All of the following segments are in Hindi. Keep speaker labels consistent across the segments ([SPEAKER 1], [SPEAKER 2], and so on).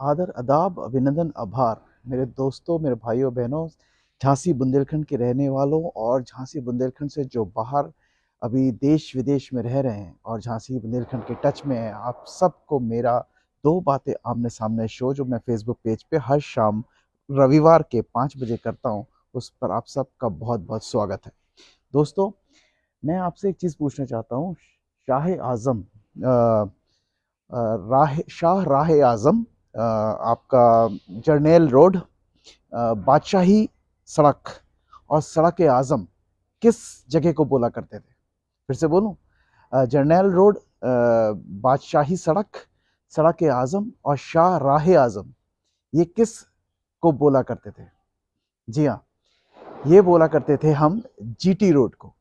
[SPEAKER 1] आदर, अदाब, अभिनंदन, आभार मेरे दोस्तों, मेरे भाइयों बहनों, झांसी बुंदेलखंड के रहने वालों और झांसी बुंदेलखंड से जो बाहर अभी देश विदेश में रह रहे हैं और झांसी बुंदेलखंड के टच में हैं, आप सबको मेरा दो बातें आमने सामने शो जो मैं फेसबुक पेज पे हर शाम रविवार के 5 बजे करता हूँ, उस पर आप सबका बहुत बहुत स्वागत है। दोस्तों, मैं आपसे एक चीज़ पूछना चाहता हूँ। शाह आज़म शाह राह आज़म, आपका जर्नैल रोड, बादशाही सड़क और सड़क आज़म किस जगह को बोला करते थे? फिर से बोलूं, जर्नैल रोड, बादशाही सड़क, सड़क आज़म और शाह राह आज़म, ये किस को बोला करते थे? जी हाँ, ये बोला करते थे हम जीटी रोड को,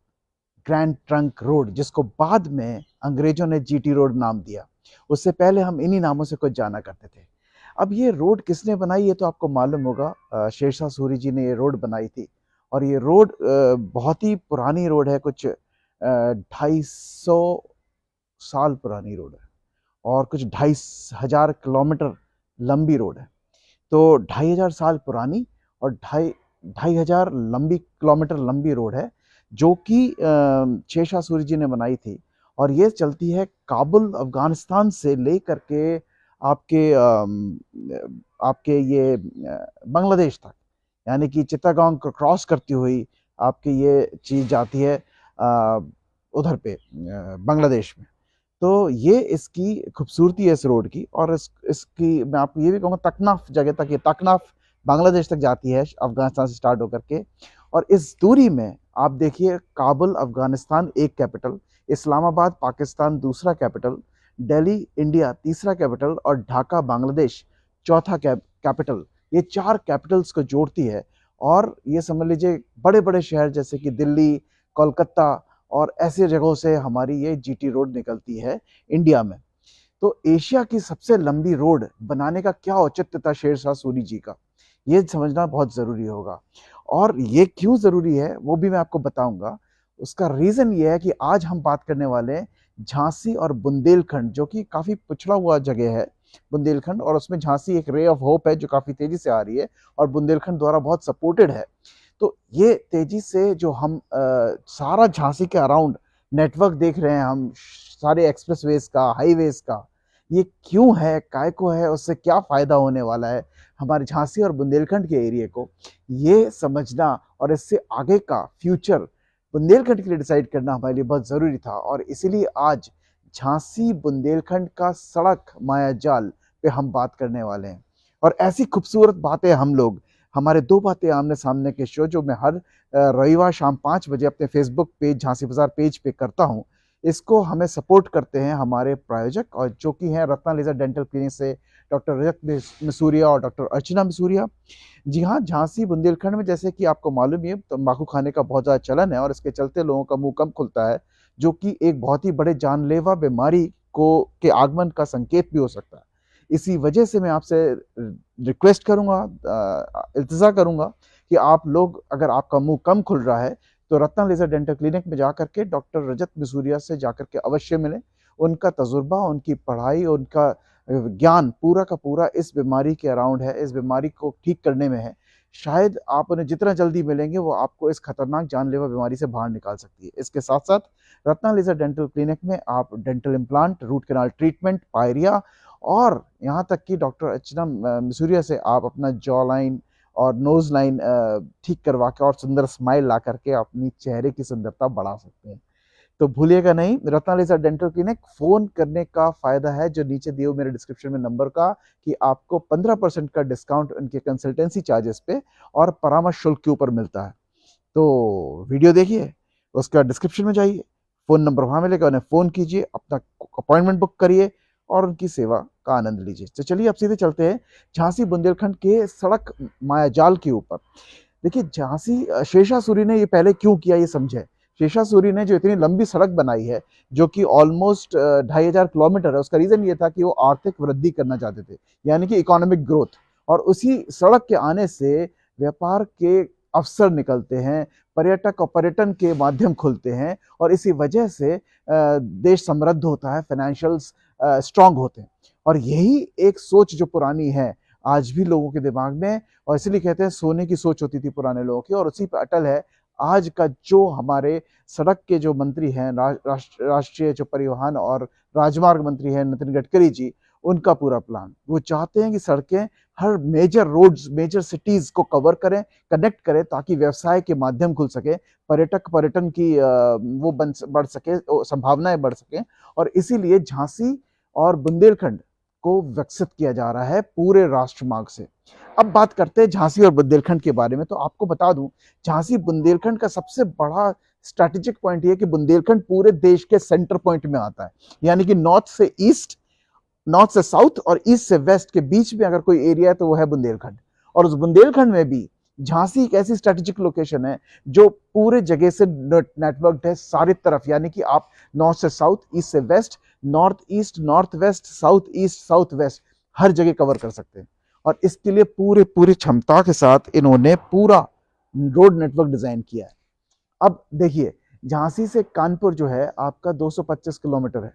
[SPEAKER 1] ग्रैंड ट्रंक रोड, जिसको बाद में अंग्रेजों ने जीटी रोड नाम दिया। उससे पहले हम इन्हीं नामों से कुछ जाना करते थे। अब ये रोड किसने बनाई, ये तो आपको मालूम होगा। शेरशाह सूरी जी ने ये रोड बनाई थी और ये रोड बहुत ही पुरानी रोड है, कुछ 250 साल पुरानी रोड है और कुछ 2500 किलोमीटर लंबी रोड है। तो 2500 साल पुरानी और 2500 किलोमीटर लंबी रोड है, जो कि शेरशाह सूरी जी ने बनाई थी। और ये चलती है काबुल अफगानिस्तान से लेकर के आपके आपके ये बांग्लादेश तक, यानी कि चित्तागोंग को क्रॉस करती हुई आपकी ये चीज़ जाती है उधर पे बांग्लादेश में। तो ये इसकी खूबसूरती है इस रोड की। और इसकी मैं आपको ये भी कहूँगा, तकनाफ जगह तक, ये तकनाफ बांग्लादेश तक जाती है अफगानिस्तान से स्टार्ट होकर के। और इस दूरी में आप देखिए, काबुल अफगानिस्तान एक कैपिटल, इस्लामाबाद पाकिस्तान दूसरा कैपिटल, दिल्ली इंडिया तीसरा कैपिटल और ढाका बांग्लादेश चौथा कैपिटल, ये चार कैपिटल्स को जोड़ती है। और ये समझ लीजिए बड़े बड़े शहर जैसे कि दिल्ली, कोलकाता और ऐसे जगहों से हमारी ये जीटी रोड निकलती है इंडिया में। तो एशिया की सबसे लंबी रोड बनाने का क्या औचित्य था शेरशाह सूरी जी का, ये समझना बहुत ज़रूरी होगा। और ये क्यों ज़रूरी है वो भी मैं आपको बताऊंगा। उसका रीज़न ये है कि आज हम बात करने वाले हैं झांसी और बुंदेलखंड, जो कि काफ़ी पिछड़ा हुआ जगह है बुंदेलखंड, और उसमें झांसी एक रे ऑफ होप है जो काफ़ी तेज़ी से आ रही है और बुंदेलखंड द्वारा बहुत सपोर्टेड है। तो ये तेज़ी से जो हम सारा झांसी के अराउंड नेटवर्क देख रहे हैं, हम सारे एक्सप्रेसवेज का, हाईवेज का, ये क्यों है, काय को है, उससे क्या फ़ायदा होने वाला है हमारे झांसी और बुंदेलखंड के एरिया को, ये समझना और इससे आगे का फ्यूचर बुंदेलखंड के लिए डिसाइड करना हमारे लिए बहुत ज़रूरी था। और इसीलिए आज झांसी बुंदेलखंड का सड़क मायाजाल पे हम बात करने वाले हैं। और ऐसी खूबसूरत बातें हम लोग, हमारे दो बातें आमने सामने के शो जो मैं हर रविवार शाम 5 बजे अपने फेसबुक पेज झांसी बाजार पेज पे करता हूँ, इसको हमें सपोर्ट करते हैं हमारे प्रायोजक, और जो कि हैं रत्ना लेजर डेंटल क्लिनिक से डॉक्टर रजत मिसूरिया और डॉक्टर अर्चना मिसूरिया। जी हाँ, झांसी बुंदेलखंड में जैसे कि आपको मालूम ही है, तंबाकू खाने का बहुत ज़्यादा चलन है और इसके चलते लोगों का मुंह कम खुलता है, जो कि एक बहुत ही बड़े जानलेवा बीमारी को के आगमन का संकेत भी हो सकता है। इसी वजह से मैं आपसे रिक्वेस्ट करूंगा, इल्तिजा करूंगा कि आप लोग, अगर आपका मुंह कम खुल रहा है तो रत्ना लेजर डेंटल क्लिनिक में जाकर के डॉक्टर रजत मिसूरिया से जाकर के अवश्य मिलें। उनका तजुर्बा, उनकी पढ़ाई, उनका ज्ञान पूरा का पूरा इस बीमारी के अराउंड है, इस बीमारी को ठीक करने में है। शायद आप उन्हें जितना जल्दी मिलेंगे वो आपको इस खतरनाक जानलेवा बीमारी से बाहर निकाल सकती है। इसके साथ साथ रत्ना लेजर डेंटल क्लिनिक में आप dental implant, root canal treatment, pyorrhoea और यहाँ तक कि डॉक्टर अर्चना मिसूरिया से आप अपना जॉ लाइन और नोज लाइन ठीक करवा के और सुंदर स्माइल ला करके अपनी चेहरे की सुंदरता बढ़ा सकते हैं। तो भूलिएगा नहीं, Ratna laser dental clinic. Phone करने का फायदा है जो नीचे दिए हुए मेरे डिस्क्रिप्शन में नंबर का, कि आपको 15% का डिस्काउंट उनके कंसल्टेंसी चार्जेस पे और परामर्श शुल्क के ऊपर मिलता है। तो वीडियो देखिए, उसका डिस्क्रिप्शन में जाइए, फ़ोन नंबर वहाँ मिलेगा, उन्हें फ़ोन कीजिए, अपना अपॉइंटमेंट बुक करिए और उनकी सेवा का आनंद लीजिए। तो चलिए अब सीधे चलते हैं झांसी बुंदेलखंड के सड़क मायाजाल के ऊपर। देखिए, झांसी शेरशाह सूरी ने ये पहले क्यों किया, ये समझे। शेरशाह सूरी ने जो इतनी लंबी सड़क बनाई है, जो कि ऑलमोस्ट 2500 किलोमीटर है, उसका रीज़न ये था कि वो आर्थिक वृद्धि करना चाहते थे, यानी कि इकोनॉमिक ग्रोथ। और उसी सड़क के आने से व्यापार के अवसर निकलते हैं, पर्यटक और पर्यटन के माध्यम खुलते हैं और इसी वजह से देश समृद्ध होता है, फाइनेंशियल्स स्ट्रांग होते हैं। और यही एक सोच जो पुरानी है आज भी लोगों के दिमाग में है, और इसलिए कहते हैं सोने की सोच होती थी पुराने लोगों की, और उसी पर अटल है आज का जो हमारे सड़क के जो मंत्री हैं, राष्ट्रीय जो परिवहन और राजमार्ग मंत्री हैं नितिन गडकरी जी, उनका पूरा प्लान। वो चाहते हैं कि सड़कें हर मेजर रोड्स, मेजर सिटीज को कवर करें, कनेक्ट करें, ताकि व्यवसाय के माध्यम खुल सके, पर्यटन की वो बढ़ सके, संभावनाएं बढ़ सकें। और इसीलिए झांसी और बुंदेलखंड को विकसित किया जा रहा है पूरे राष्ट्रमार्ग से। अब बात करते हैं झांसी और बुंदेलखंड के बारे में। तो आपको बता दूं, झांसी बुंदेलखंड का सबसे बड़ा स्ट्रैटेजिक पॉइंट ये है कि बुंदेलखंड पूरे देश के सेंटर पॉइंट में आता है, यानी कि नॉर्थ से ईस्ट, नॉर्थ से साउथ और ईस्ट से वेस्ट के बीच में अगर कोई एरिया है तो वो है बुंदेलखंड। और उस बुंदेलखंड में भी झांसी एक ऐसी स्ट्रेटेजिक लोकेशन है जो पूरे जगह से नेटवर्क है सारी तरफ, यानी कि आप नॉर्थ से साउथ, ईस्ट से west, north east, north west, south east, south west, हर जगह कवर कर सकते हैं। और इसके लिए पूरी क्षमता के साथ इन्होंने पूरा रोड नेटवर्क डिजाइन किया है। अब देखिए, झांसी से कानपुर जो है आपका 225 किलोमीटर है,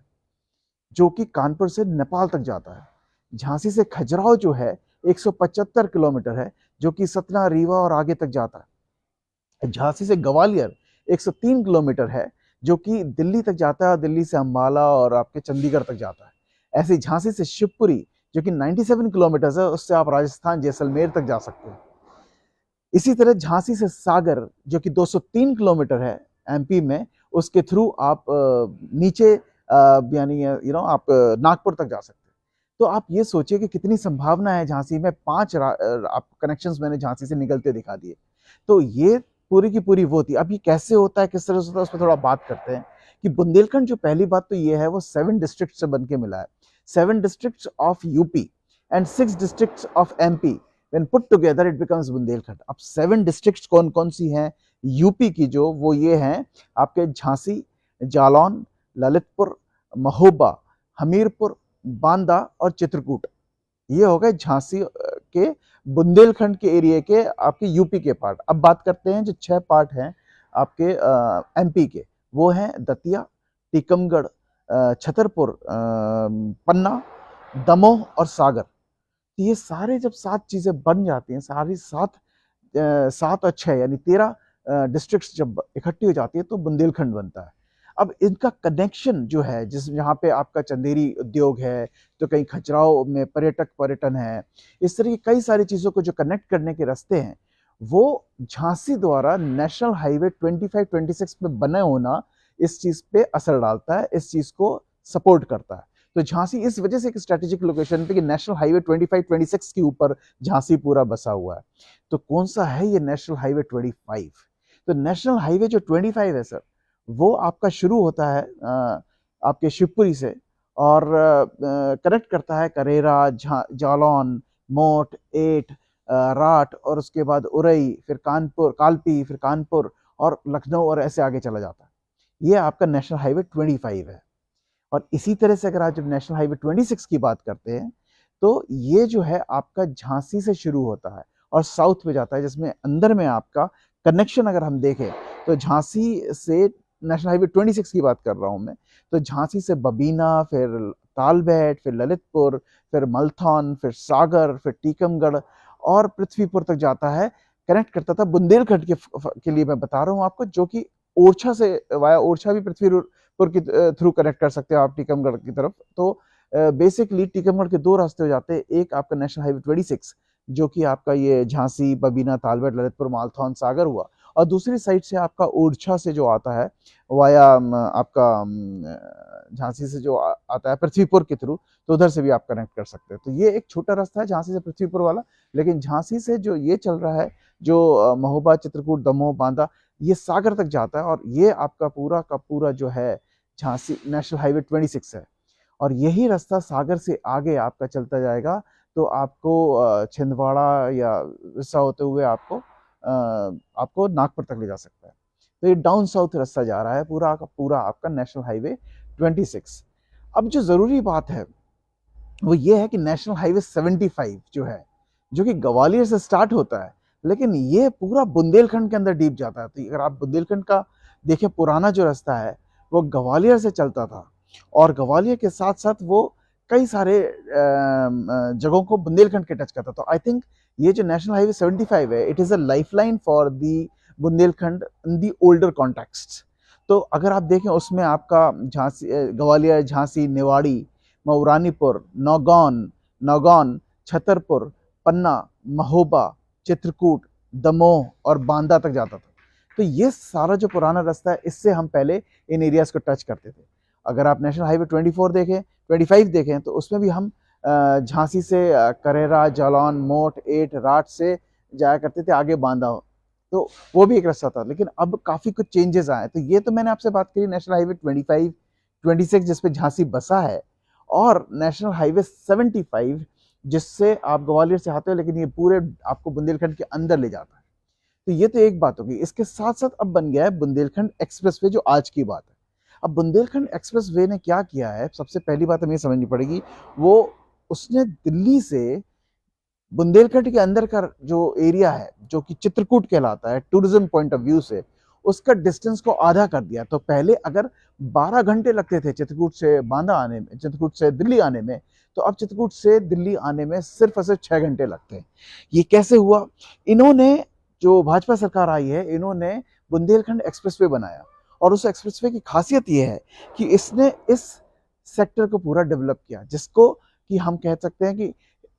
[SPEAKER 1] जो कि कानपुर से नेपाल तक जाता है। झांसी से खजुराहो जो है 175 किलोमीटर है, जो कि सतना, रीवा और आगे तक जाता है। झांसी से ग्वालियर 103 किलोमीटर है, जो कि दिल्ली तक जाता है, दिल्ली से अंबाला और आपके चंडीगढ़ तक जाता है। ऐसे झांसी से शिवपुरी जो कि 97 किलोमीटर है, उससे आप राजस्थान, जैसलमेर तक जा सकते हैं। इसी तरह झांसी से सागर जो कि 203 किलोमीटर है एमपी में, उसके थ्रू आप नीचे यानी आप नागपुर तक जा सकते हैं। तो आप ये सोचिए कि कितनी संभावना है झांसी में। 5 आप कनेक्शंस मैंने झांसी से निकलते दिखा दिए। तो ये पूरी की पूरी वो थी। अब ये कैसे होता है, किस तरह से होता है, उस पर थोड़ा बात करते हैं कि बुंदेलखंड जो पहली बात तो ये है वो 7 डिस्ट्रिक्ट से बन के मिला है। 7 districts of UP and 6 districts of MP, when put together it becomes Bundelkhand. अब 7 डिस्ट्रिक्ट्स कौन कौन सी हैं यूपी की, जो वो ये हैं आपके झांसी, जालौन, ललितपुर, महोबा, हमीरपुर, बांदा और चित्रकूट। ये हो गए झांसी के बुंदेलखंड के एरिया के आपके यूपी के पार्ट। अब बात करते हैं जो 6 पार्ट हैं आपके एमपी के, वो हैं दतिया, टीकमगढ़, छतरपुर, पन्ना, दमोह और सागर। ये सारे जब 7 चीजें बन जाती हैं, सारी 7 और 6 यानी 13 डिस्ट्रिक्ट्स जब इकट्ठी हो जाती है तो बुंदेलखंड बनता है। अब इनका कनेक्शन जो है, जिस जहाँ पे आपका चंदेरी उद्योग है, तो कहीं खजुराहो में पर्यटन है, इस तरह की कई सारी चीज़ों को जो कनेक्ट करने के रास्ते हैं, वो झांसी द्वारा नेशनल हाईवे 25-26 पे बने होना इस चीज़ पे असर डालता है, इस चीज़ को सपोर्ट करता है। तो झांसी इस वजह से एक स्ट्रेटेजिक लोकेशन पे कि नेशनल हाईवे 25-26 के ऊपर झांसी पूरा बसा हुआ है। तो कौन सा है ये नेशनल हाईवे 25? तो नेशनल हाईवे जो 25 है सर, वो आपका शुरू होता है आपके शिवपुरी से और कनेक्ट करता है करेरा, जालौन, मोट, एट, राट और उसके बाद उरई, फिर कानपुर, कालपी, फिर कानपुर और लखनऊ और ऐसे आगे चला जाता है। ये आपका नेशनल हाईवे 25 है। और इसी तरह से अगर आप जब नेशनल हाईवे 26 की बात करते हैं, तो ये जो है आपका झांसी से शुरू होता है और साउथ में जाता है, जिसमें अंदर में आपका कनेक्शन अगर हम देखें तो झांसी से नेशनल हाईवे 26 की बात कर रहा हूं मैं, तो झांसी से बबीना, फिर तालबेट, फिर ललितपुर, फिर मलथौन, फिर सागर, फिर टीकमगढ़ और पृथ्वीपुर तक जाता है। कनेक्ट करता था बुंदेलखंड के लिए मैं बता रहा हूँ आपको, जो कि ओरछा से वाया ओरछा भी पृथ्वीपुर के थ्रू कनेक्ट कर सकते हो आप टीकमगढ़ की तरफ। तो बेसिकली टीकमगढ़ के 2 रास्ते हो जाते हैं, एक आपका नेशनल हाईवे 26 जो कि आपका ये झांसी, बबीना, तालबेट, ललितपुर, मालथौन, सागर हुआ, और दूसरी साइड से आपका ओरछा से जो आता है वाया आपका झांसी से जो आता है पृथ्वीपुर के थ्रू, तो उधर से भी आप कनेक्ट कर सकते हैं। तो ये एक छोटा रास्ता है झांसी से पृथ्वीपुर वाला, लेकिन झांसी से जो ये चल रहा है, जो महोबा, चित्रकूट, दमोह, बांदा, ये सागर तक जाता है, और ये आपका पूरा का पूरा जो है झांसी नेशनल हाईवे 26 है। और यही रास्ता सागर से आगे आपका चलता जाएगा, तो आपको छिंदवाड़ा या विरसा होते हुए आपको नागपुर तक ले जा सकता है। तो ये डाउन साउथ रास्ता जा रहा है पूरा का पूरा आपका नेशनल हाईवे 26। अब जो जरूरी बात है वो ये है कि नेशनल हाईवे 75 जो है, जो कि ग्वालियर से स्टार्ट होता है, लेकिन ये पूरा बुंदेलखंड के अंदर डीप जाता है। तो अगर आप बुंदेलखंड का देखिए, पुराना जो रास्ता है वो ग्वालियर से चलता था, और ग्वालियर के साथ साथ वो कई सारे जगहों को बुंदेलखंड के टच करता। तो आई थिंक ये जो नेशनल हाईवे 75 है, it is a lifeline for the Bundelkhand in the older context. तो अगर आप देखें उसमें आपका झांसी, ग्वालियर, झांसी, निवाड़ी, मऊरानीपुर, नौगौन, नौगौन, छतरपुर, पन्ना, महोबा, चित्रकूट, दमोह और बांदा तक जाता था। तो ये सारा जो पुराना रास्ता है, इससे हम पहले इन एरियाज को टच करते थे। अगर आप नेशनल हाईवे 24 देखें, 25 देखें, तो उसमें भी हम झांसी से करेरा, जालौन, मोट, एट, राठ से जाया करते थे आगे बांदा। तो वो भी एक रास्ता था, लेकिन अब काफ़ी कुछ चेंजेस आए। तो ये तो मैंने आपसे बात करी नेशनल हाईवे 25, 26 जिसपे झांसी बसा है, और नेशनल हाईवे 75 जिससे आप ग्वालियर से आते हो, लेकिन ये पूरे आपको बुंदेलखंड के अंदर ले जाता है। तो ये तो एक बात होगी। इसके साथ साथ अब बन गया है बुंदेलखंड एक्सप्रेसवे, जो आज की बात है। अब बुंदेलखंड एक्सप्रेसवे ने क्या किया है, सबसे पहली बात हमें ये समझनी पड़ेगी, वो उसने दिल्ली से बुंदेलखंड के अंदर का जो एरिया है, जो कि चित्रकूट कहलाता है टूरिज्म पॉइंट ऑफ व्यू से, उसका डिस्टेंस को आधा कर दिया। तो पहले अगर 12 घंटे लगते थे चित्रकूट से बांदा आने में, चित्रकूट से दिल्ली आने में, तो अब चित्रकूट से दिल्ली आने में सिर्फ और सिर्फ 6 घंटे लगते हैं। ये कैसे हुआ? इन्होंने, जो भाजपा सरकार आई है, इन्होंने बुंदेलखंड एक्सप्रेसवे बनाया, और उस एक्सप्रेसवे की खासियत ये है कि इसने इस सेक्टर को पूरा डेवलप किया, जिसको कि हम कह सकते हैं कि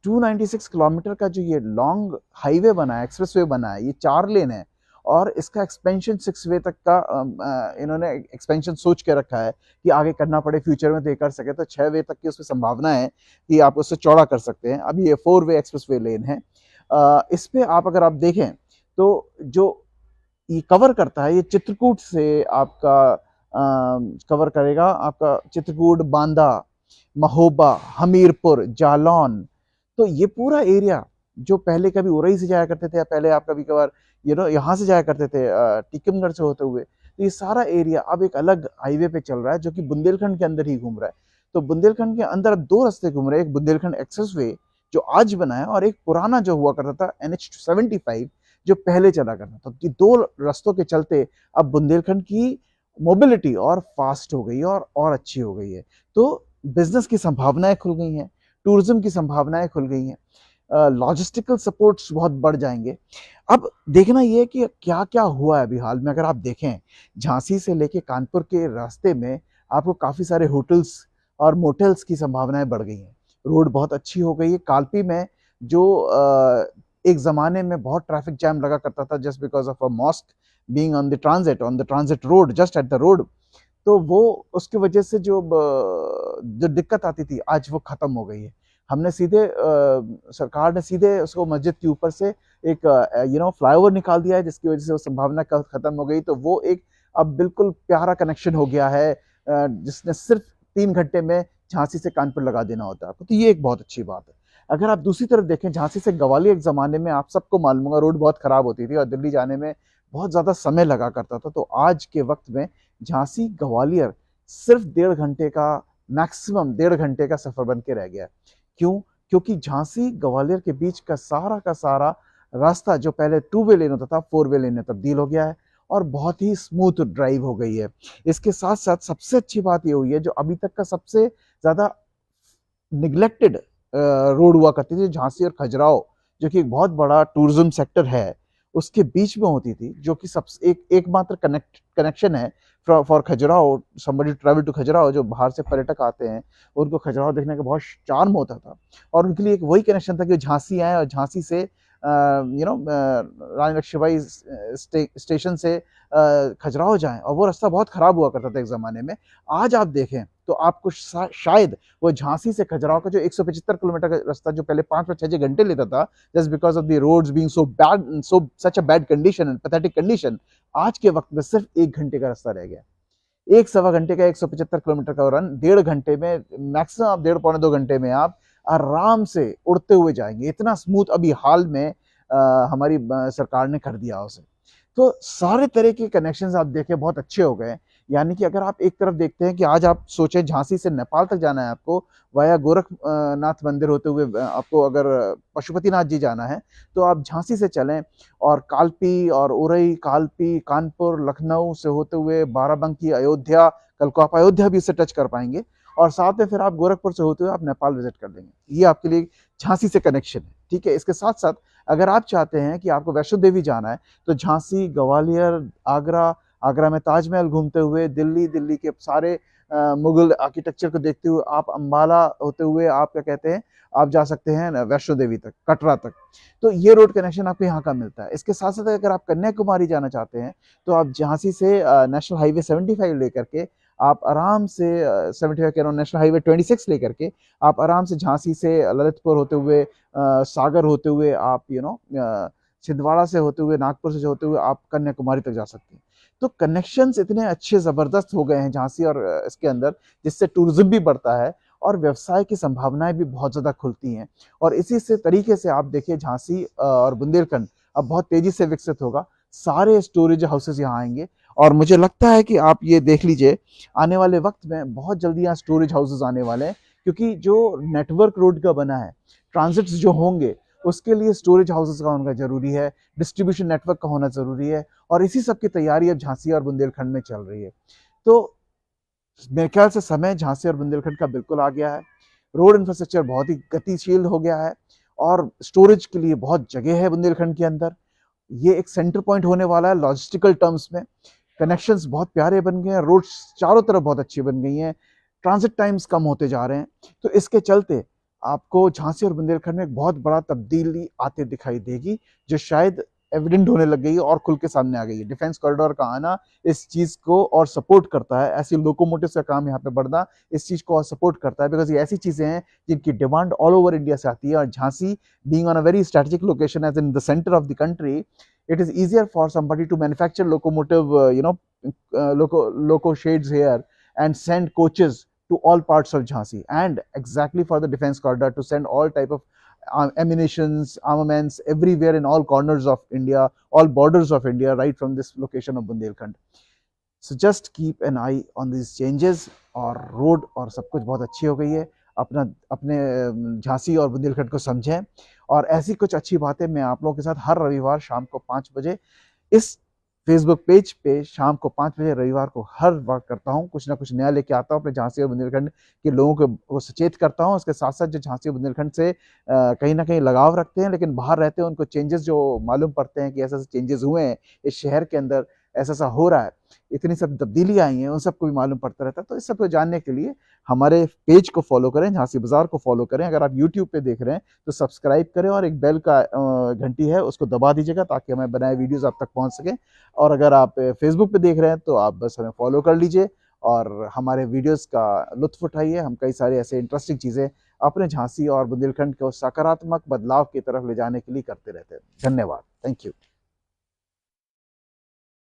[SPEAKER 1] 296 किलोमीटर का जो ये लॉन्ग हाईवे बना है, एक्सप्रेसवे बना है, ये 4 लेन है, और इसका एक्सपेंशन 6 वे तक का इन्होंने एक्सपेंशन सोच के रखा है कि आगे करना पड़े फ्यूचर में तो ये कर सके। तो 6 वे तक की उसमें संभावना है कि आप उससे चौड़ा कर सकते हैं। अभी ये 4 वे एक्सप्रेसवे लेन है। इस पे आप अगर आप देखें तो जो ये कवर करता है, ये चित्रकूट से आपका कवर करेगा, आपका चित्रकूट, बांदा, महोबा, हमीरपुर, जालौन। तो ये पूरा एरिया जो पहले कभी उरई से जाया करते थे, या पहले आप कभी कभार यहाँ से जाया करते थे टीकमगढ़ से होते हुए, तो ये सारा एरिया अब एक अलग हाईवे पे चल रहा है, जो कि बुंदेलखंड के अंदर ही घूम रहा है। तो बुंदेलखंड के अंदर अब 2 रास्ते घूम रहे हैं, एक बुंदेलखंड एक्सप्रेसवे जो आज बना है, और एक पुराना जो हुआ करता था NH75 जो पहले चला करता था। तो 2 रास्तों के चलते अब बुंदेलखंड की मोबिलिटी और फास्ट हो गई है, और अच्छी हो गई है। तो बिजनेस की संभावनाएं खुल गई हैं, टूरिज्म की संभावनाएं खुल गई हैं, लॉजिस्टिकल सपोर्ट्स बहुत बढ़ जाएंगे। अब देखना ये है कि क्या क्या हुआ है अभी हाल में। अगर आप देखें, झांसी से लेके कानपुर के रास्ते में आपको काफ़ी सारे होटल्स और मोटेल्स की संभावनाएं बढ़ गई हैं। रोड बहुत अच्छी हो गई है। कालपी में जो एक ज़माने में बहुत ट्रैफिक जैम लगा करता था, just because of a mosque being on the transit road, just at the road, तो वो उसकी वजह से जो दिक्कत आती थी, आज वो खत्म हो गई है। हमने सीधे सरकार ने सीधे उसको मस्जिद के ऊपर से एक फ्लाईओवर निकाल दिया है, जिसकी वजह से वो संभावना खत्म हो गई। तो वो एक अब बिल्कुल प्यारा कनेक्शन हो गया है, जिसने सिर्फ 3 घंटे में झांसी से कानपुर लगा देना होता है आपको। तो ये एक बहुत अच्छी बात है। अगर आप दूसरी तरफ देखें, झांसी से ग्वालियर एक ज़माने में आप सबको मालूम होगा रोड बहुत ख़राब होती थी और दिल्ली जाने में बहुत ज़्यादा समय लगा करता था। तो आज के वक्त में झांसी ग्वालियर सिर्फ 1.5 घंटे का, मैक्सिमम 1.5 घंटे का सफ़र बन के रह गया है। क्यों? क्योंकि झांसी ग्वालियर के बीच का सारा रास्ता जो पहले 2 वे लेन होता था, 4 वे लेन में तब्दील हो गया है, और बहुत ही स्मूथ ड्राइव हो गई है। इसके साथ साथ सबसे अच्छी बात ये हुई है, जो अभी तक का सबसे ज़्यादा निग्लेक्टेड रोड हुआ करती थी, झांसी और खजुराहो, जो कि एक बहुत बड़ा टूरिज्म सेक्टर है, उसके बीच में होती थी, जो कि सबसे एकमात्र कनेक्शन है for Khajuraho. Somebody travel to Khajuraho, जो बाहर से पर्यटक आते हैं, उनको खजुराहो देखने का बहुत चार्म होता था, और उनके लिए एक वही कनेक्शन था कि झांसी आए और झांसी से रानी लक्ष्मीबाई स्टेशन से खजुराहो जाएं। और वो रास्ता बहुत खराब हुआ करता था एक ज़माने में। आज आप देखें तो आपको शायद वो झांसी से खजुराहो का जो 175 किलोमीटर का रास्ता, जो पहले 5-6 घंटे लेता था, just because of the roads being so bad, such a bad condition and pathetic condition, आज के वक्त में सिर्फ 1 घंटे का रास्ता रह गया। 1 सवा घंटे का 175 किलोमीटर का रन 1.5 घंटे में, मैक्सिमम आप 1.5 पौने 2 घंटे में आप आराम से उड़ते हुए जाएंगे। इतना स्मूथ अभी हाल में हमारी सरकार ने कर दिया उसे। तो सारे तरह के कनेक्शंस आप देखें बहुत अच्छे हो गए। यानी कि अगर आप एक तरफ देखते हैं कि आज आप सोचें झांसी से नेपाल तक जाना है आपको, वाया गोरखनाथ मंदिर होते हुए आपको अगर पशुपतिनाथ जी जाना है, तो आप झांसी से चलें और कालपी और उरई, कालपी, कानपुर, लखनऊ से होते हुए बाराबंकी, अयोध्या, कल को आप अयोध्या भी इससे टच कर पाएंगे, और साथ में फिर आप गोरखपुर से होते हुए आप नेपाल विजिट कर लेंगे। ये आपके लिए झांसी से कनेक्शन है, ठीक है। इसके साथ साथ अगर आप चाहते हैं कि आपको वैष्णो देवी जाना है तो झांसी, ग्वालियर, आगरा, आगरा में ताजमहल घूमते हुए, दिल्ली, दिल्ली के सारे मुगल आर्किटेक्चर को देखते हुए आप अंबाला होते हुए आप क्या कहते हैं, आप जा सकते हैं वैष्णो देवी तक, कटरा तक। तो ये रोड कनेक्शन आपको यहाँ का मिलता है। इसके साथ साथ अगर आप कन्याकुमारी जाना चाहते हैं तो आप झांसी से नेशनल हाईवे 75 लेकर के आप आराम से 75 कह रहा हूँ, नेशनल हाईवे 26 लेकर के आप आराम से झांसी से ललितपुर होते हुए सागर होते हुए आप छिंदवाड़ा से होते हुए, नागपुर से होते हुए आप कन्याकुमारी तक जा सकते हैं। तो कनेक्शंस इतने अच्छे ज़बरदस्त हो गए हैं झांसी और इसके अंदर, जिससे टूरिज्म भी बढ़ता है और व्यवसाय की संभावनाएं भी बहुत ज़्यादा खुलती हैं। और इसी से तरीके से आप देखिए झांसी और बुंदेलखंड अब बहुत तेज़ी से विकसित होगा। सारे स्टोरेज हाउसेस यहाँ आएंगे और मुझे लगता है कि आप ये देख लीजिए आने वाले वक्त में बहुत जल्दी यहाँ स्टोरेज हाउसेस आने वाले हैं, क्योंकि जो नेटवर्क रोड का बना है, ट्रांजिट्स जो होंगे उसके लिए स्टोरेज हाउसेस का होना जरूरी है, डिस्ट्रीब्यूशन नेटवर्क का होना जरूरी है, और इसी सब की तैयारी अब झांसी और बुंदेलखंड में चल रही है। तो मेरे ख्याल से समय झांसी और बुंदेलखंड का बिल्कुल आ गया है। रोड इंफ्रास्ट्रक्चर बहुत ही गतिशील हो गया है और स्टोरेज के लिए बहुत जगह है बुंदेलखंड के अंदर। ये एक सेंटर पॉइंट होने वाला है लॉजिस्टिकल टर्म्स में। कनेक्शंस बहुत प्यारे बन गए हैं, रोड्स चारों तरफ बहुत अच्छी बन गई हैं, ट्रांजिट टाइम्स कम होते जा रहे हैं। तो इसके चलते आपको झांसी और बुंदेलखंड में एक बहुत बड़ा तब्दीली आते दिखाई देगी, जो शायद एविडेंट होने लग गई है और खुल के सामने आ गई है। डिफेंस कॉरिडोर का आना इस चीज को और सपोर्ट करता है, ऐसी लोकोमोटिव का काम यहाँ पे बढ़ना इस चीज को और सपोर्ट करता है, बिकॉज ये ऐसी चीजें हैं जिनकी डिमांड ऑल ओवर इंडिया से आती है। और Jhansi being on a very strategic location as in the centre of the country, it is easier for somebody to manufacture locomotive loco shades here and send coaches to all parts of Jhansi, and exactly for the defense corridor to send all type of ammunitions, armaments everywhere in all corners of India, all borders of India, right from this location of Bundelkhand. So just keep an eye on these changes। और रोड और सब कुछ बहुत अच्छी हो गई है। अपने झांसी और बुंदेलखंड को समझें, और ऐसी कुछ अच्छी बातें मैं आप लोगों के साथ हर रविवार शाम को 5 बजे इस फेसबुक पेज पे शाम को 5 बजे रविवार को हर वक्त करता हूँ। कुछ ना कुछ नया लेके आता हूँ, अपने झांसी और बुंदेलखंड के लोगों को सचेत करता हूँ। उसके साथ साथ जो झांसी और बुंदेलखंड से कहीं ना कहीं लगाव रखते हैं लेकिन बाहर रहते हैं, उनको चेंजेस जो मालूम पड़ते हैं कि ऐसे ऐसे चेंजेस हुए हैं इस शहर के अंदर, ऐसा ऐसा हो रहा है, इतनी सब तब्दीली आई हैं, उन सबको भी मालूम पड़ता रहता है। तो इस सब को जानने के लिए हमारे पेज को फॉलो करें, झांसी बाजार को फॉलो करें। अगर आप यूट्यूब पे देख रहे हैं तो सब्सक्राइब करें और एक बेल का घंटी है उसको दबा दीजिएगा ताकि हमें बनाए वीडियोस आप तक पहुंच सकें। और अगर आप फेसबुक पे देख रहे हैं तो आप बस हमें फॉलो कर लीजिए और हमारे वीडियोस का लुत्फ उठाइए। हम कई सारे ऐसे इंटरेस्टिंग चीज़ें अपने झांसी और बुंदेलखंड को सकारात्मक बदलाव की तरफ ले जाने के लिए करते रहते हैं। धन्यवाद, थैंक यू।